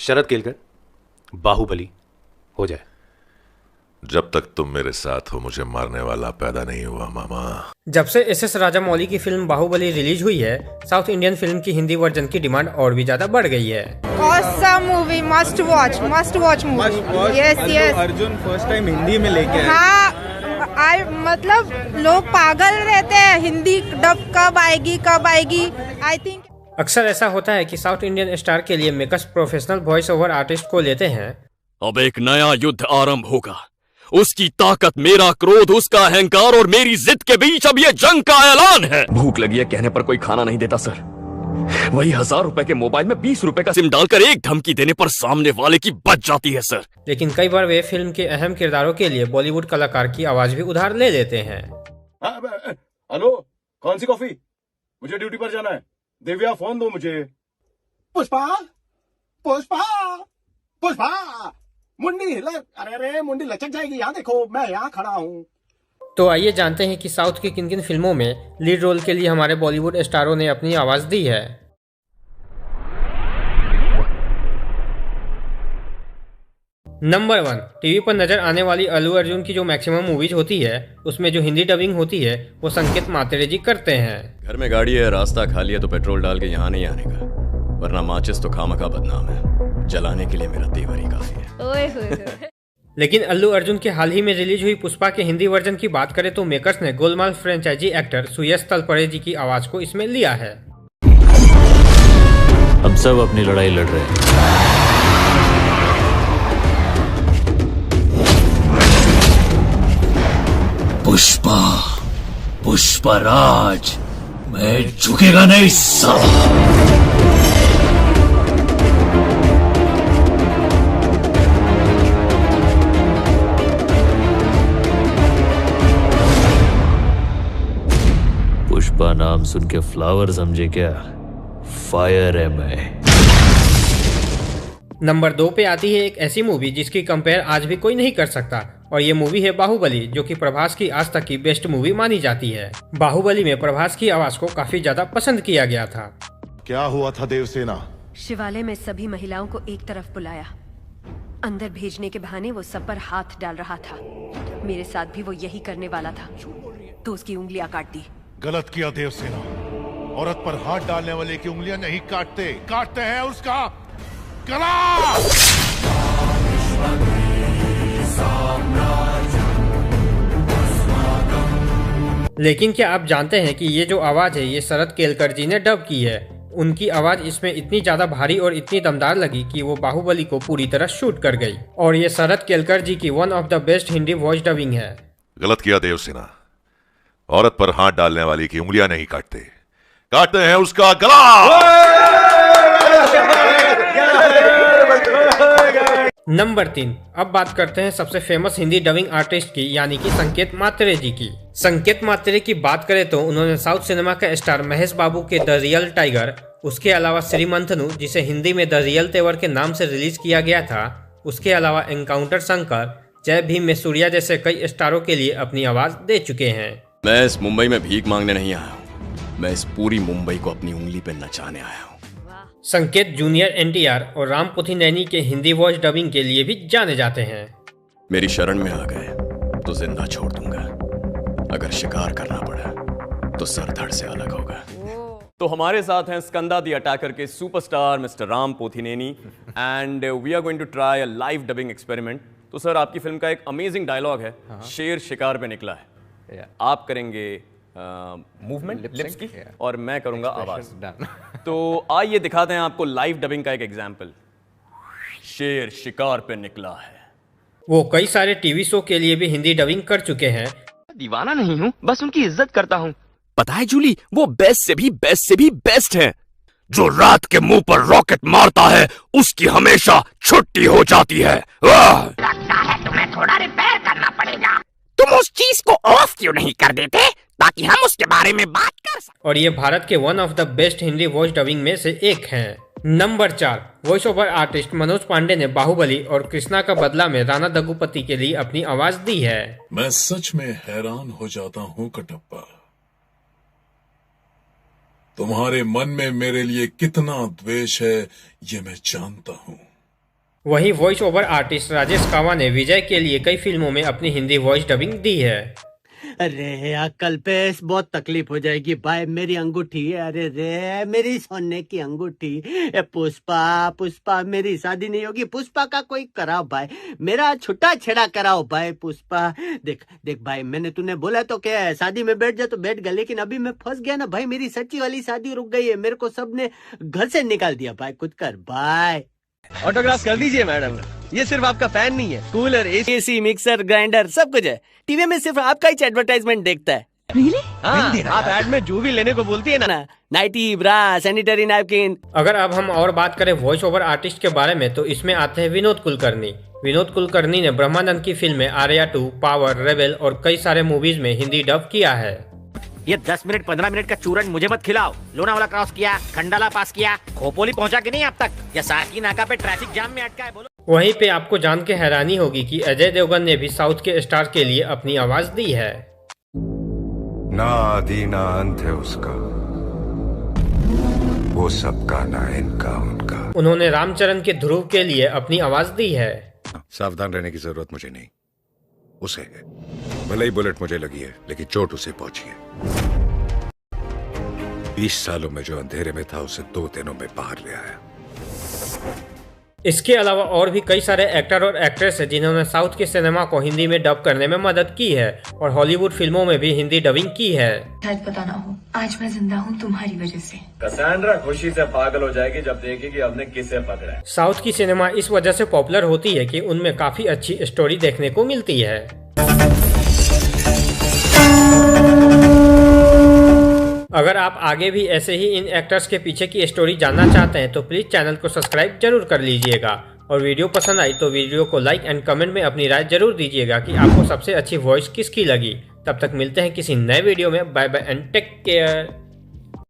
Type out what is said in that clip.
शरद केलकर, बाहुबली हो जाए। जब तक तुम मेरे साथ हो मुझे मारने वाला पैदा नहीं हुआ मामा। जब से एस.एस. राजामौली की फिल्म बाहुबली रिलीज हुई है, साउथ इंडियन फिल्म की हिंदी वर्जन की डिमांड और भी ज्यादा बढ़ गई है। Awesome movie, must watch movie. Yes. Arjun first time Hindi में लेके आए। हाँ, मतलब लोग पागल रहते हैं, हिंदी डब कब आएगी। आई थिंक अक्सर ऐसा होता है कि साउथ इंडियन स्टार के लिए makers professional voice over artist को लेते हैं। अब एक नया युद्ध आरंभ होगा। उसकी ताकत, मेरा क्रोध, उसका अहंकार और मेरी जिद के बीच अब ये जंग का ऐलान है। भूख लगी है कहने पर कोई खाना नहीं देता सर। वही 1000 रुपए के मोबाइल में 20 रुपए का सिम डालकर एक धमकी देने पर सामने वाले की बच जाती है सर। लेकिन कई बार वे फिल्म के अहम किरदारों के लिए बॉलीवुड कलाकार की आवाज भी उधार ले लेते हैं। हेलो, कौन सी कॉफी? मुझे ड्यूटी पर जाना है। दिव्या फोन दो मुझे। पुष्पा मुंडी अरे मुंडी लचक जाएगी, यहाँ देखो मैं यहाँ खड़ा हूँ। तो आइए जानते हैं कि साउथ की किन किन फिल्मों में लीड रोल के लिए हमारे बॉलीवुड स्टारों ने अपनी आवाज दी है। नंबर 1, टीवी पर नजर आने वाली अल्लू अर्जुन की जो मैक्सिमम मूवीज होती है उसमें जो हिंदी डबिंग होती है वो संकेत मात्रे जी करते हैं। घर में गाड़ी है, रास्ता खाली है तो पेट्रोल डाल के यहाँ नहीं आने का, वरना माचिस तो खामखा बदनाम है। जलाने के लिए मेरा तेवर ही काफी है। लेकिन अल्लू अर्जुन के हाल ही में रिलीज हुई पुष्पा के हिंदी वर्जन की बात करें तो मेकर्स ने गोलमाल फ्रेंचाइजी एक्टर सुयश तलपड़े जी की आवाज को इसमें लिया है। हम सब अपनी लड़ाई लड़ रहे हैं। पुष्पराज, मैं झुकेगा नहीं साला। पुष्पा नाम सुन के फ्लावर समझे क्या? फायर है मैं। नंबर 2 पे आती है एक ऐसी मूवी जिसकी कंपेयर आज भी कोई नहीं कर सकता, और ये मूवी है बाहुबली, जो कि प्रभास की आज तक की बेस्ट मूवी मानी जाती है। बाहुबली में प्रभास की आवाज को काफी ज्यादा पसंद किया गया था। क्या हुआ था देवसेना? शिवालय में सभी महिलाओं को एक तरफ बुलाया, अंदर भेजने के बहाने वो सब पर हाथ डाल रहा था। मेरे साथ भी वो यही करने वाला था, तो उसकी उंगलियां काट दी। गलत किया देवसेना। औरत पर हाथ डालने वाले की उंगलियां नहीं काटते हैं उसका गला। लेकिन क्या आप जानते हैं कि ये जो आवाज है ये शरद केलकर जी ने डब की है। उनकी आवाज इसमें इतनी ज्यादा भारी और इतनी दमदार लगी कि वो बाहुबली को पूरी तरह शूट कर गई, और ये शरद केलकर जी की one of the best Hindi voice dubbing है। गलत किया देवसेना। औरत पर हाथ डालने वाली की उंगलियां नहीं काटते हैं उसका गला। नंबर 3, अब बात करते हैं सबसे फेमस हिंदी डबिंग आर्टिस्ट की, यानी कि संकेत मात्रे जी की। संकेत मात्रे की बात करें तो उन्होंने साउथ सिनेमा के स्टार महेश बाबू के द रियल टाइगर, उसके अलावा श्रीमंथनु जिसे हिंदी में द रियल तेवर के नाम से रिलीज किया गया था, उसके अलावा एनकाउंटर शंकर, जय भीम में सूर्या जैसे कई स्टारों के लिए अपनी आवाज दे चुके हैं। मैं इस मुंबई में भीख मांगने नहीं आया हूँ, मैं इस पूरी मुंबई को अपनी उंगली पे नचाने आया हूँ। संकेत जूनियर एनटीआर और राम पुथिनैनी के हिंदी वॉइस डबिंग के लिए भी जाने जाते हैं। मेरी शरण में आ गए तो जिंदा छोड़ दूंगा, अगर शिकार करना पड़ा तो सर धड़ से अलग होगा। तो हमारे साथ हैं स्कंदा द अटैकर के superstar mister Ram Pothineni, and we are going to try a live dubbing experiment. तो सर, आपकी फिल्म का एक अमेजिंग डायलॉग है, शेर शिकार पे निकला है। आप करेंगे मूवमेंट लिप्स की और मैं करूंगा आवाज। तो आइए दिखाते हैं आपको लाइव डबिंग का एक एग्जांपल। शेर शिकार पे निकला है। वो कई सारे टीवी शो के लिए भी हिंदी डबिंग कर चुके हैं। दीवाना नहीं हूँ, बस उनकी इज्जत करता हूँ। पता है जूली, वो बेस्ट से भी बेस्ट है। जो रात के मुंह पर रॉकेट मारता है उसकी हमेशा छुट्टी हो जाती है। लगता है तुम्हें थोड़ा रिपेयर करना पड़ेगा। तुम उस चीज को ऑफ क्यों नहीं कर देते ताकि हम उसके बारे में बात कर सकें। और ये भारत के one of the best Hindi voice dubbing में से एक हैं। Number 4, voice over artist Manoj Pandey ने बाहुबली और कृष्णा का बदला में राणा दग्गुपति के लिए अपनी आवाज दी है। मैं सच में हैरान हो जाता हूँ कटप्पा, तुम्हारे मन में मेरे लिए कितना द्वेष है ये मैं जानता हूँ। वहीं वॉइस ओवर आर्टिस्ट राजेश कावा ने विजय के लिए कई फिल्मों में अपनी हिंदी वॉइस डबिंग दी है। अरे यार कल्पेश बहुत तकलीफ हो जाएगी भाई, मेरी अंगूठी है, अरे रे मेरी सोने की अंगूठी। पुष्पा पुष्पा मेरी शादी नहीं होगी, पुष्पा का कोई कराओ भाई, मेरा छुट्टा छेड़ा कराओ भाई। पुष्पा देख देख भाई, मैंने तूने बोला तो क्या शादी में बैठ जा तो बैठ गया, लेकिन अभी मैं फंस गया ना भाई, मेरी सच्ची वाली शादी रुक गई है, मेरे को सबने घर से निकाल दिया भाई, कुछ कर भाई। ऑटोग्राफ कर दीजिए मैडम, ये सिर्फ आपका फैन नहीं है, कूलर, एसी, मिक्सर, ग्राइंडर सब कुछ है। टीवी में सिर्फ आपका ही एडवर्टाइजमेंट देखता है। Really? हाँ, आप एड में जो भी लेने को बोलती है ना, नाइटी, ब्रा, सैनिटरी नैपकिन। अगर अब हम और बात करें वॉइस ओवर आर्टिस्ट के बारे में तो इसमें आते हैं विनोद कुलकर्णी। विनोद कुलकर्णी ने ब्रह्मानंद की फिल्में आर्या 2, पावर, रेबेल और कई सारे मूवीज में हिंदी डब किया है। ये 10 मिनट 15 मिनट का चूरन मुझे मत खिलाओ। लोनावाला क्रॉस किया, खंडाला पास किया, खोपोली पहुंचा कि नहीं अब तक, या साकी नाका पे ट्रैफिक जाम में अटका है, बोलो। वहीं पे आपको जान के हैरानी होगी कि अजय देवगन ने भी साउथ के स्टार के लिए अपनी आवाज दी है। ना आदि ना अंत है उसका, वो सबका ना इनका उनका। उन्होंने रामचरण के ध्रुव के लिए अपनी आवाज दी है। सावधान रहने की जरूरत मुझे नहीं, उसे है। भले ही बुलेट मुझे लगी है लेकिन चोट उसे पहुंची है। 20 सालों में जो अंधेरे में था उसे 2 दिनों में बाहर ले आया। इसके अलावा और भी कई सारे एक्टर और एक्ट्रेस हैं जिन्होंने साउथ के सिनेमा को हिंदी में डब करने में मदद की है और हॉलीवुड फिल्मों में भी हिंदी डबिंग की है। शायद पता ना हो, आज मैं जिंदा हूँ तुम्हारी वजह से। कसांड्रा खुशी से पागल हो जाएगी जब देखेगी हमने किसे पकड़ा है। साउथ की सिनेमा इस वजह से पॉपुलर होती है कि उनमें काफी अच्छी स्टोरी देखने को मिलती है। अगर आप आगे भी ऐसे ही इन एक्टर्स के पीछे की स्टोरी जानना चाहते हैं तो प्लीज चैनल को सब्सक्राइब जरूर कर लीजिएगा और वीडियो पसंद आई तो वीडियो को लाइक एंड कमेंट में अपनी राय जरूर दीजिएगा कि आपको सबसे अच्छी वॉइस किसकी लगी। तब तक मिलते हैं किसी नए वीडियो में। Bye bye and take care.